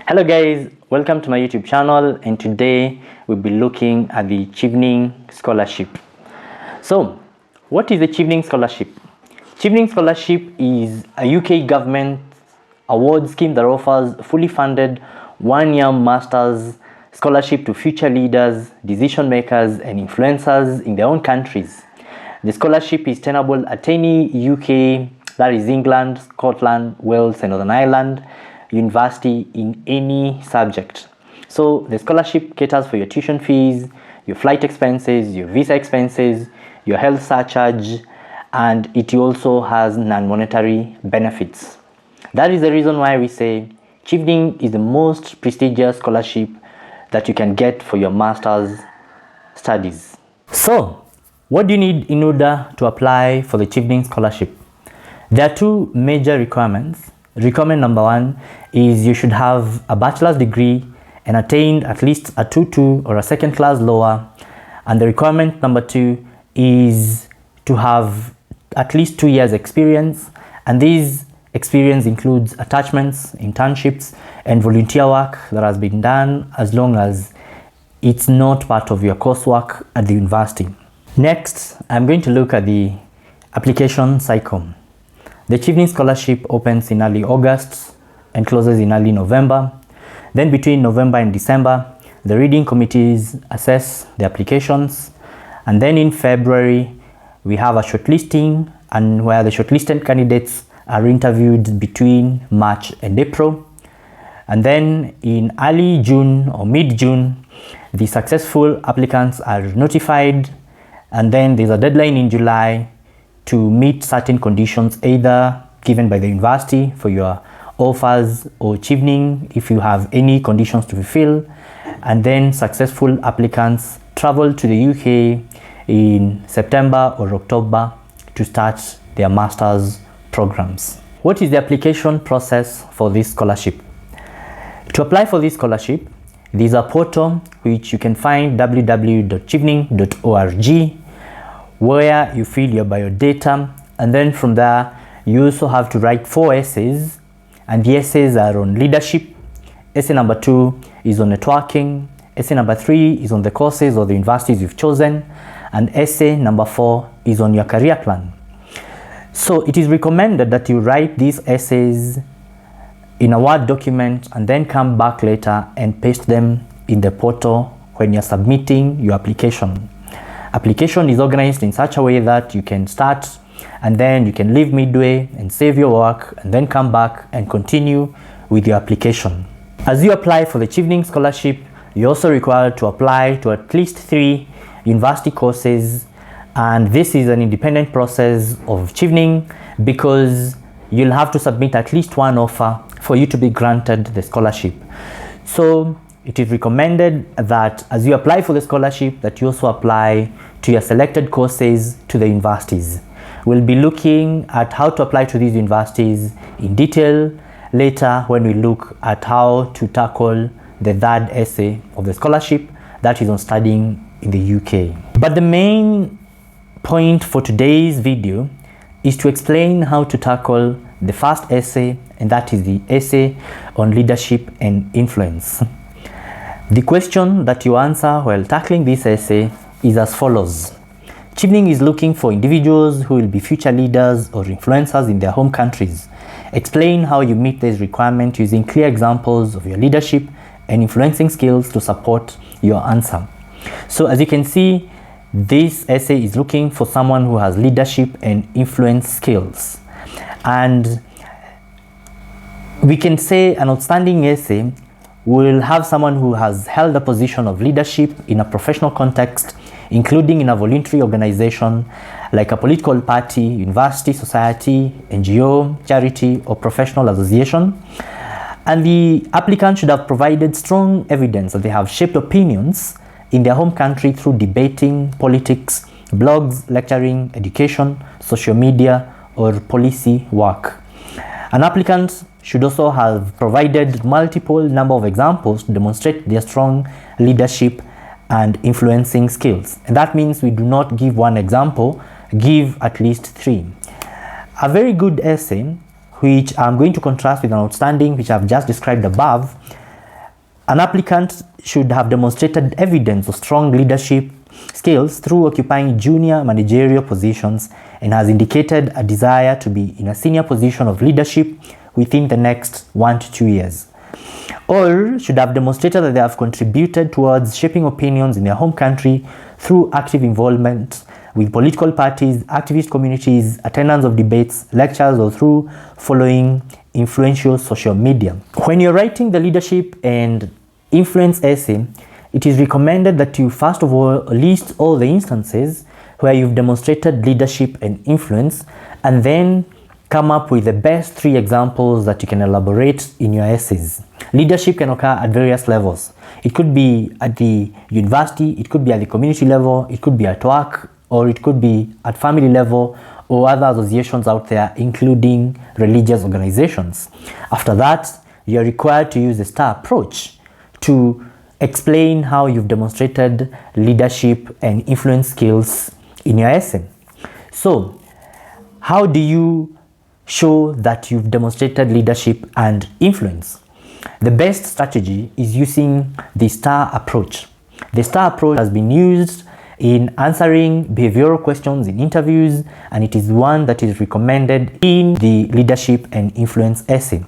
Hello guys, welcome to my YouTube channel, and today we'll be looking at the Chevening Scholarship. So, what is the Chevening Scholarship? Chevening Scholarship is a UK government award scheme that offers fully funded one-year master's scholarship to future leaders, decision makers and influencers in their own countries. The scholarship is tenable at any UK, that is England, Scotland, Wales and Northern Ireland, university in any subject. So the scholarship caters for your tuition fees, your flight expenses, your visa expenses, your health surcharge, and it also has non-monetary benefits. That is the reason why we say Chevening is the most prestigious scholarship that you can get for your master's studies. So, what do you need in order to apply for the Chevening Scholarship? There are two major requirements. Requirement number one is you should have a bachelor's degree and attained at least a 2-2 or a second class lower. And the requirement number two is to have at least 2 years experience, and this experience includes attachments, internships and volunteer work that has been done, as long as it's not part of your coursework at the university. Next, I'm going to look at the application cycle. The Chevening Scholarship opens in early August and closes in early November. Then between November and December, the reading committees assess the applications. And then in February, we have a shortlisting, and where the shortlisted candidates are interviewed between March and April. And then in early June or mid-June, the successful applicants are notified, and then there's a deadline in July to meet certain conditions, either given by the university for your offers or Chevening if you have any conditions to fulfill. And then successful applicants travel to the UK in September or October to start their master's programs. What is the application process for this scholarship? To apply for this scholarship, there is a portal which you can find www.chevening.org, where you fill your biodata, and then from there you also have to write 4 essays, and the essays are on leadership. Essay number 2 is on networking. Essay number 3 is on the courses or the universities you've chosen, and essay number 4 is on your career plan. So it is recommended that you write these essays in a Word document and then come back later and paste them in the portal when you're submitting your application. Application is organized in such a way that you can start and then you can leave midway and save your work and then come back and continue with your application. As you apply for the Chevening Scholarship, you're also required to apply to at least 3 university courses, and this is an independent process of Chevening because you'll have to submit at least 1 offer for you to be granted the scholarship. So it is recommended that as you apply for the scholarship, that you also apply to your selected courses to the universities. We'll be looking at how to apply to these universities in detail later when we look at how to tackle the 3rd essay of the scholarship, that is on studying in the UK. But the main point for today's video is to explain how to tackle the first essay, and that is the essay on leadership and influence. The question that you answer while tackling this essay is as follows. Chevening is looking for individuals who will be future leaders or influencers in their home countries. Explain how you meet this requirement using clear examples of your leadership and influencing skills to support your answer. So as you can see, this essay is looking for someone who has leadership and influence skills. And we can say an outstanding essay will have someone who has held a position of leadership in a professional context, including in a voluntary organization like a political party, university, society, NGO, charity, or professional association. And the applicant should have provided strong evidence that they have shaped opinions in their home country through debating, politics, blogs, lecturing, education, social media, or policy work. An applicant should also have provided multiple number of examples to demonstrate their strong leadership and influencing skills. And that means we do not give 1 example, give at least 3. A very good essay, which I'm going to contrast with an outstanding, which I've just described above, An applicant should have demonstrated evidence of strong leadership skills through occupying junior managerial positions and has indicated a desire to be in a senior position of leadership within the next 1 to 2 years. All should have demonstrated that they have contributed towards shaping opinions in their home country through active involvement with political parties, activist communities, attendance of debates, lectures, or through following influential social media. When you're writing the leadership and influence essay, it is recommended that you first of all list all the instances where you've demonstrated leadership and influence, and then come up with the best 3 examples that you can elaborate in your essays. Leadership can occur at various levels. It could be at the university, it could be at the community level, it could be at work, or it could be at family level or other associations out there, including religious organizations. After that, you're required to use the STAR approach to explain how you've demonstrated leadership and influence skills in your essay. So, how do you show that you've demonstrated leadership and influence? The best strategy is using the STAR approach. The STAR approach has been used in answering behavioral questions in interviews, and it is one that is recommended in the leadership and influence essay.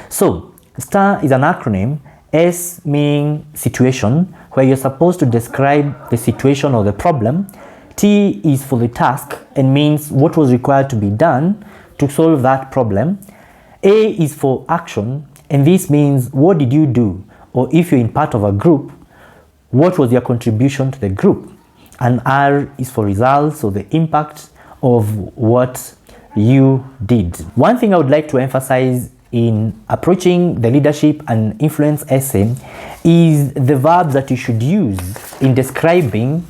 So, STAR is an acronym, S meaning situation, where you're supposed to describe the situation or the problem. T is for the task and means what was required to be done to solve that problem. A is for action, and this means what did you do, or if you're in part of a group, what was your contribution to the group. And R is for results, or the impact of what you did. One thing I would like to emphasize in approaching the leadership and influence essay is the verbs that you should use in describing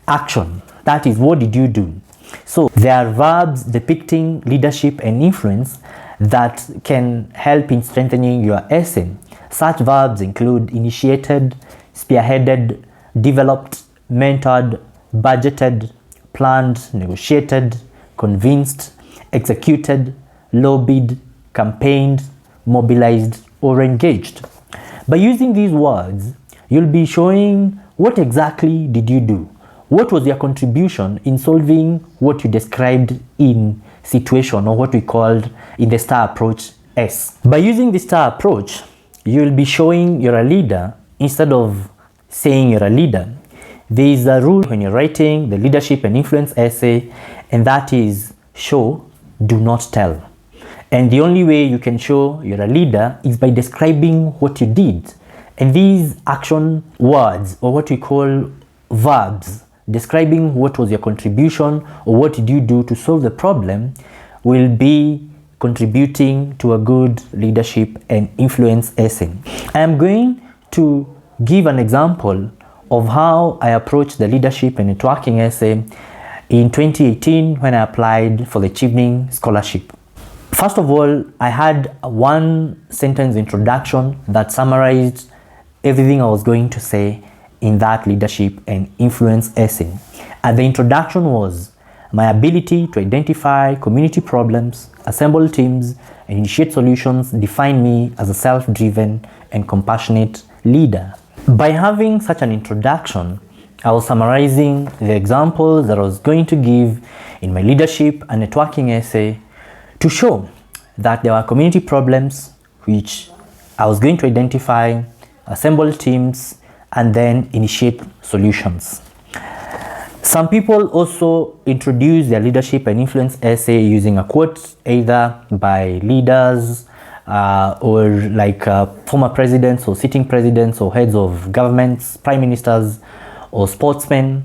action. That is, what did you do? So there are verbs depicting leadership and influence that can help in strengthening your essay. Such verbs include initiated, spearheaded, developed, mentored, budgeted, planned, negotiated, convinced, executed, lobbied, campaigned, mobilized, or engaged. By using these words, you'll be showing what exactly did you do. What was your contribution in solving what you described in situation, or what we called in the STAR approach S. By using the STAR approach, you'll be showing you're a leader instead of saying you're a leader. There is a rule when you're writing the leadership and influence essay, and that is show, do not tell. And the only way you can show you're a leader is by describing what you did. And these action words, or what we call verbs, describing what was your contribution or what did you do to solve the problem, will be contributing to a good leadership and influence essay. I am going to give an example of how I approached the leadership and networking essay in 2018 when I applied for the Chevening Scholarship. First of all, I had a 1-sentence introduction that summarized everything I was going to say in that leadership and influence essay. And the introduction was my ability to identify community problems, assemble teams, and initiate solutions define me as a self-driven and compassionate leader. By having such an introduction, I was summarizing the examples that I was going to give in my leadership and networking essay to show that there were community problems which I was going to identify, assemble teams, and then initiate solutions. Some people also introduce their leadership and influence essay using a quote either by leaders or like former presidents or sitting presidents or heads of governments, prime ministers or sportsmen.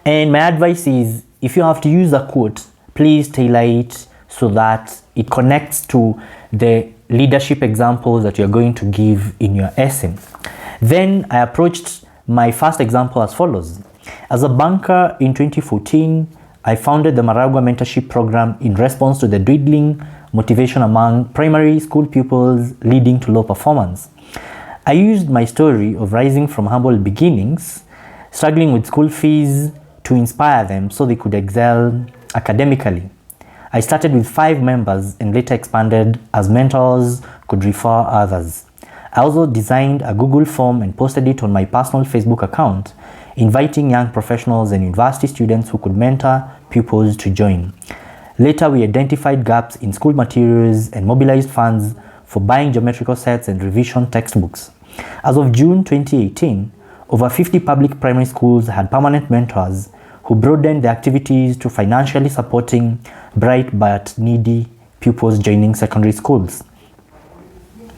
And my advice is, if you have to use a quote, please tailor it so that it connects to the leadership examples that you're going to give in your essay. Then I approached my first example as follows. As a banker in 2014, I founded the Maragua Mentorship Program in response to the dwindling motivation among primary school pupils leading to low performance. I used my story of rising from humble beginnings, struggling with school fees, to inspire them so they could excel academically. I started with 5 members and later expanded as mentors could refer others. I also designed a Google form and posted it on my personal Facebook account, inviting young professionals and university students who could mentor pupils to join. Later, we identified gaps in school materials and mobilized funds for buying geometrical sets and revision textbooks. As of June 2018, over 50 public primary schools had permanent mentors who broadened their activities to financially supporting bright but needy pupils joining secondary schools.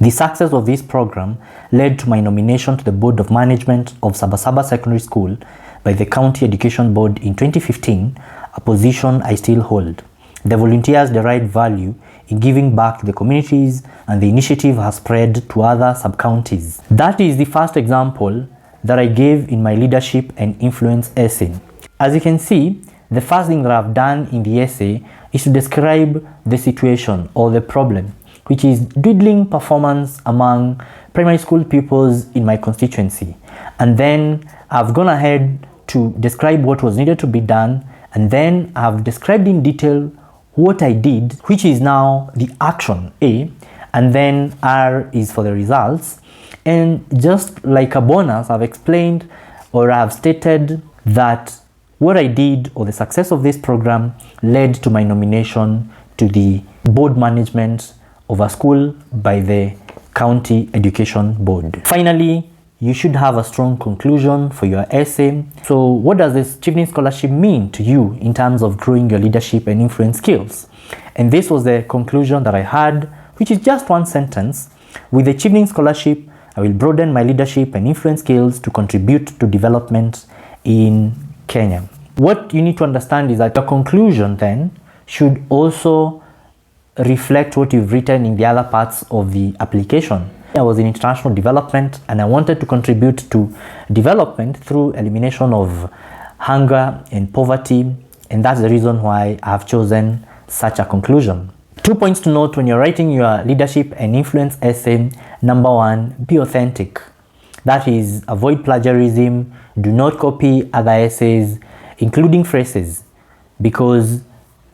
The success of this program led to my nomination to the Board of Management of Sabasaba Secondary School by the County Education Board in 2015, a position I still hold. The volunteers derived value in giving back to the communities, and the initiative has spread to other sub-counties. That is the first example that I gave in my leadership and influence essay. As you can see, the first thing that I've done in the essay is to describe the situation or the problem, which is dwindling performance among primary school pupils in my constituency. And then I've gone ahead to describe what was needed to be done, and then I've described in detail what I did, which is now the action A, and then R is for the results. And just like a bonus, I've explained or I've stated that what I did or the success of this program led to my nomination to the board management of a school by the County Education Board. Finally, you should have a strong conclusion for your essay. So what does this Chevening Scholarship mean to you in terms of growing your leadership and influence skills? And this was the conclusion that I had, which is just one sentence. With the Chevening Scholarship, I will broaden my leadership and influence skills to contribute to development in Kenya. What you need to understand is that your conclusion then should also reflect what you've written in the other parts of the application. I was in international development and I wanted to contribute to development through elimination of hunger and poverty, and that's the reason why I've chosen such a conclusion. 2 points to note when you're writing your leadership and influence essay. Number one, be authentic. That is, avoid plagiarism, do not copy other essays, including phrases, because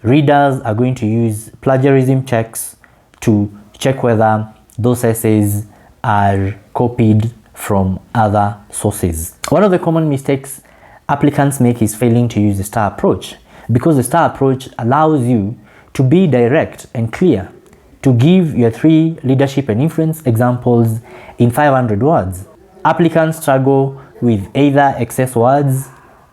readers are going to use plagiarism checks to check whether those essays are copied from other sources. One of the common mistakes applicants make is failing to use the STAR approach, because the STAR approach allows you to be direct and clear, to give your 3 leadership and influence examples in 500 words. Applicants struggle with either excess words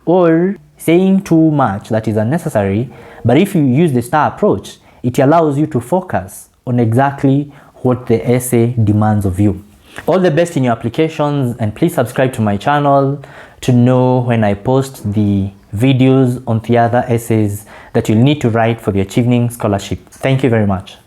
or saying too much that is unnecessary, but if you use the STAR approach, it allows you to focus on exactly what the essay demands of you. All the best in your applications, and please subscribe to my channel to know when I post the videos on the other essays that you'll need to write for the Chevening Scholarship. Thank you very much.